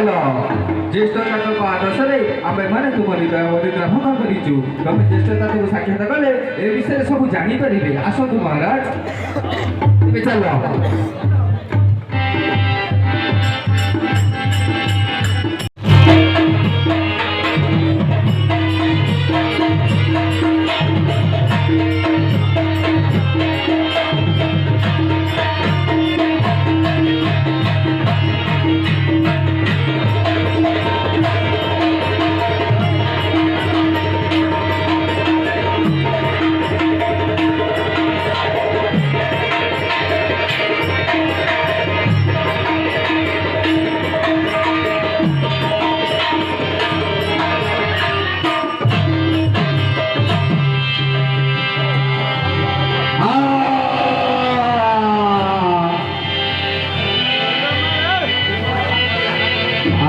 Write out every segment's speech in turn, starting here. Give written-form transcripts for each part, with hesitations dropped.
ଚାଲ ଜ୍ୟେଷ୍ଠତାଙ୍କ ଆଦର୍ଶରେ ଆମେମାନେ ତୁମ ହୃଦୟ ଭଙ୍ଗ କରିଛୁ। ତମେ ଜ୍ୟେଷ୍ଠତାକୁ ସାକ୍ଷାତ କଲେ ଏ ବିଷୟରେ ସବୁ ଜାଣିପାରିବେ। ଆସନ୍ତୁ ମହାରାଜ, ଏବେ ଚାଲ।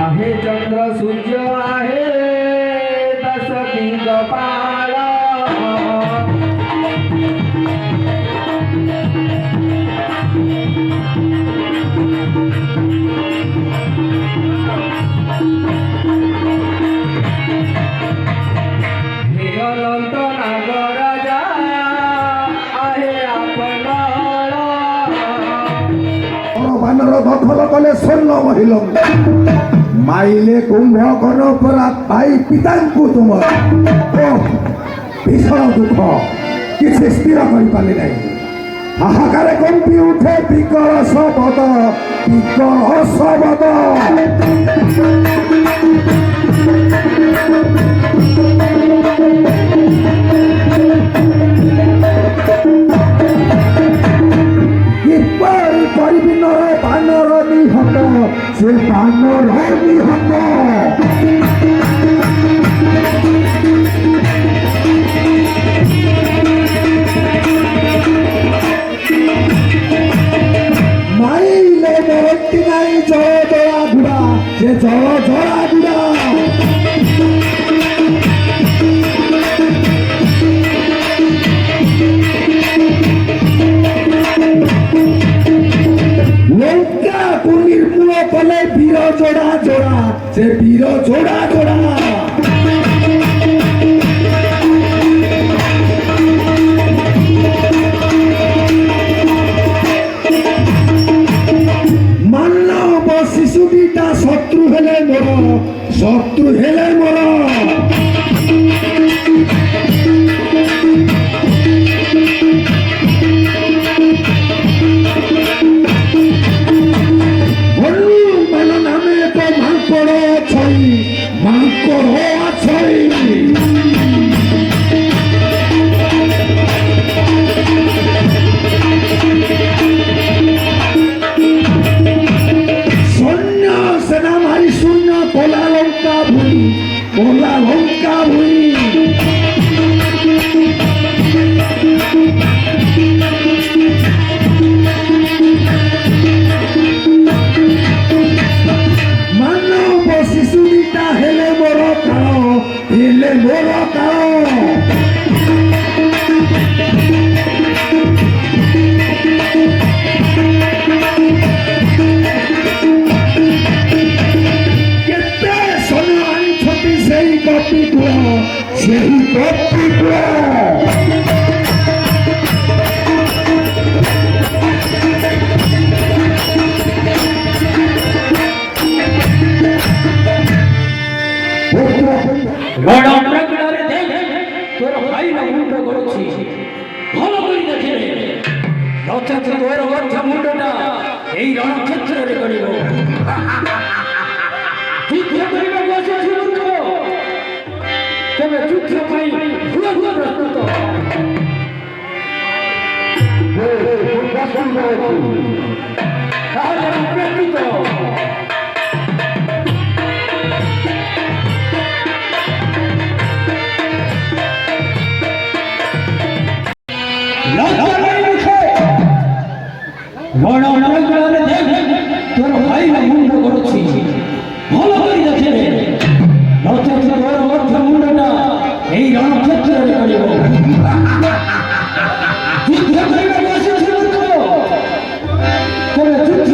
आहे चंद्र सूर्य आहे दस दिगपाल, हे अनंत नागराजा आहे आपण বানর দখল কলে স্বর্ণ মহিল মাইলে কুম্ভকর্ণ অপরাধ পাই পিতাଙ୍କୁ ତୁମର ভীষণ দুঃখ କିଛି ସ୍ଥିର କରିପାରିଲେ ନାହିଁ। ହାହାକାରେ କମ୍ପି ଉଠେ ବିକଳ ଶବଦ, ବିକଳ ଶବଦ। কিপରି କରିବି ନର ବାନର ନିହତ, ସେ ବାନର ନିହତ। ମାଇଲେ ମରଟି ନାଇଁ ଜଳ ଜଳା ବୁଡ଼ା, ସେ ଜଳ ଜଳା ବୁଡ଼ା। লঙ্কাକୁ ନିର୍ମୂଳ କଲେ ବୀର ଯୋଡ଼ା ଯୋଡ଼ା, ସେ ବୀର ଯୋଡ଼ା ଯୋଡ଼ା। ମାନବ ଶିଶୁ ଦିଟା ଶତ୍ରୁ ହେଲେ ମୋର, ଶତ୍ରୁ ହେଲେ ମୋର। Hola, Lonca, ମାନବ ଶିଶୁଟା ହେଲେ ମୋର କାଳ, ହେଲେ ମୋର କାଳ। ସେହି କପିପୁଅ ରଣପ୍ରଗଳରେ ଦେଖ ତୋର ଭାଇର ମୁଣ୍ଡ ଗଳୁଛି, ଭଲ କରି ଦେଖିଲେ ନଚେତ ତୋର ମଧ୍ୟ ମୁଣ୍ଡଟା ଏଇ ରଣକ୍ଷେତ୍ରରେ ଗଳିବ। ଯୁଦ୍ଧ କରିବାକୁ ଆସିଛୁ ମୂର୍ଖ, ତେବେ ଯୁଦ୍ଧ ପାଇଁ ହୁଏ ପ୍ରସ୍ତୁତ। ତାହେଲେ ପ୍ରସ୍ତୁତ। ରଣପ୍ରଗଳରେ ଦେଖ ତୋର ଭାଇର ମୁଣ୍ଡ ଗଳୁଛି, ଭଲ କରି ଦେଖିଲେ ନଚେତ ତୋର ମଧ୍ୟ ମୁଣ୍ଡଟା ଏଇ ରଣକ୍ଷେତ୍ରରେ ଗଳିବ। ଯୁଦ୍ଧ କରିବାକୁ ଆସିଛୁ ମୂର୍ଖ, ତେବେ ଯୁଦ୍ଧ